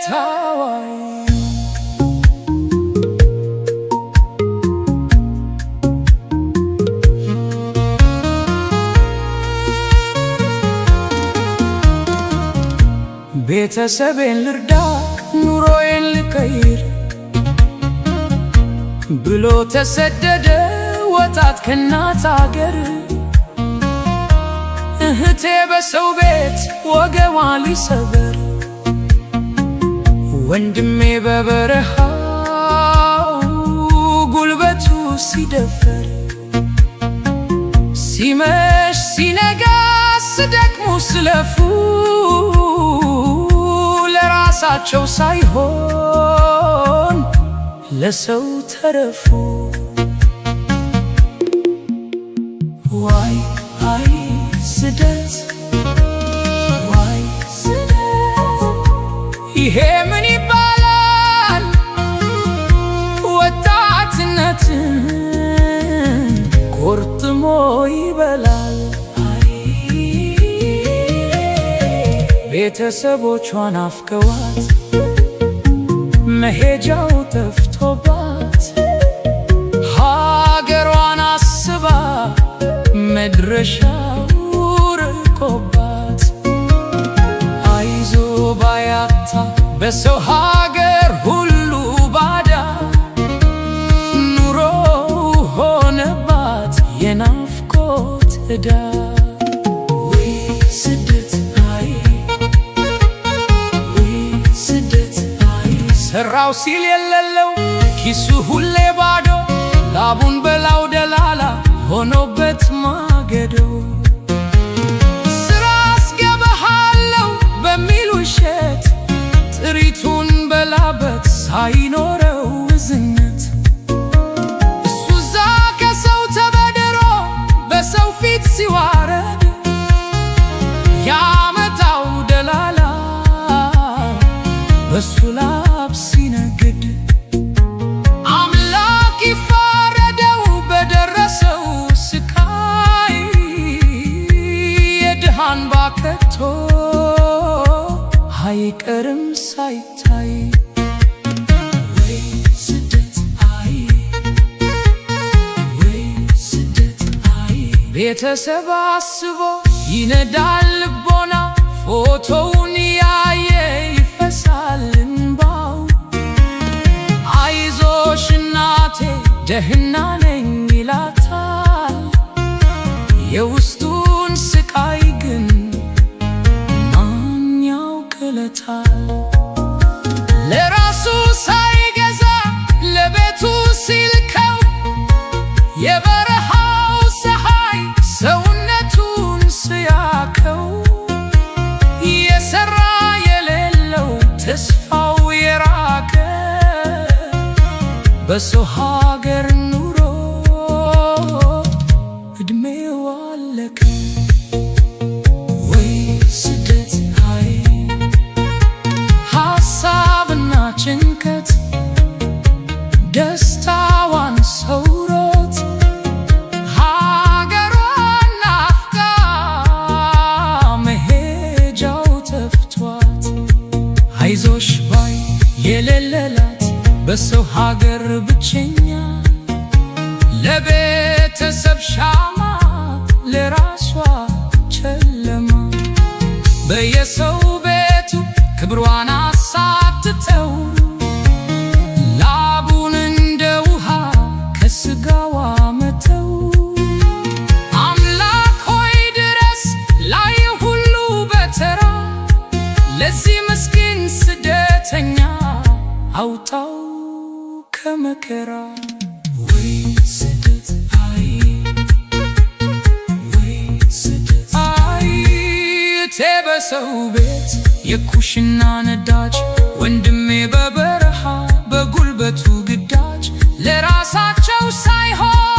ታዋይ ቤተሰቤን ልርዳ ኑሮዬን ልቀይር ብሎ ተሰደደ ወጣት ከእናት አገር። እህቴ በሰው ቤት ወገቧን ሊሰበር፣ ወንድሜ በበረሃው ጉልበቱ ሲደፈር፣ ሲመሽ ሲነጋ ሲደክሙ ሲለፉ ለራሳቸው ሳይሆን ለሰው ተረፉ። ዋይ አይ ስደት ዋይ ስደት ይሄ ምን ይባላል? ወጣትነትን ቆርጥሞ ይበላል። ቤተሰቦቿን አፍቀዋት መሄጃው ጠፍቶባት፣ ሀገሯን አስባ መድረሻው ርቆባት፣ አይዞ ባያታ በሰው ሀገር ሁሉ ባዳ፣ ኑሮ ሆነባት የናፍቆት ዕዳ። ሰራው ሲል የሌለው ኪሱ ሁሌ ባዶ፣ ላቡን በላው ደላላ ሆኖበት ማገዶ። ስራ አስገባሃለው በሚል ውሸት ጥሪቱን በላበት ሳይኖረው እዝነት፣ እሱ እዛ ከሰው ተበድሮ በሰው ፊት ሲዋረድ ያመጣው ደላላ በሱ ላብ ሲነግድ። አምላክ ይፋረደው በደረሰው ስቃይ፣ የድሃን ባከቶ አይቀርም ሳይታይ። ወይ ስደት አይ ወይ ስደት አይ ቤተሰብ አስቦ ይነዳል ልቦና፣ ፎቶውን ያየ ይፈሳል እንባው። አይዞሽ እናቴ ደህና ነኝ ይላታል፣ የውስጡን ስቃይ ግን ማን ያውቅለታል? ለራሱ ሳይገዛ ለቤቱ ሲልከው የበረሃው ፀሐይ ሰውነቱን ሲያከው፣ የሰራ የሌለው ተስፋው የራቀ በሰው ሀገር ኑሮ እድሜው አለቀ። ወይ ስደት አይ ሀሳብና ጭንቀት ደስታዋን ሰውሮት፣ ሀገሯን ናፍቃ መሄጃው ጠፍቷት፣ አይዞሽ ባይ የሌለላት በሰው ሀገር ብቸኛ፣ ለቤተሰብ ሻማ ለራሷ ጨለማ፣ በየሰው ቤቱ ክብሯን አሳትተው ላቡን እንደ ውሃ ከስጋዋ መተው። አምላክ ሆይ ድረስ ላይ ሁሉ በተራ፣ ለዚህ ምስኪን ስደተኛ አውጣው ከመከራ። ወይ ስደት አይ ወይ ስደት አይ እቴ በሰው ቤት የኩሽና ነዳጅ፣ ወንድሜ በበረሃ በጉልበቱ ግዳጅ፣ ለራሳቸው ሳይሆን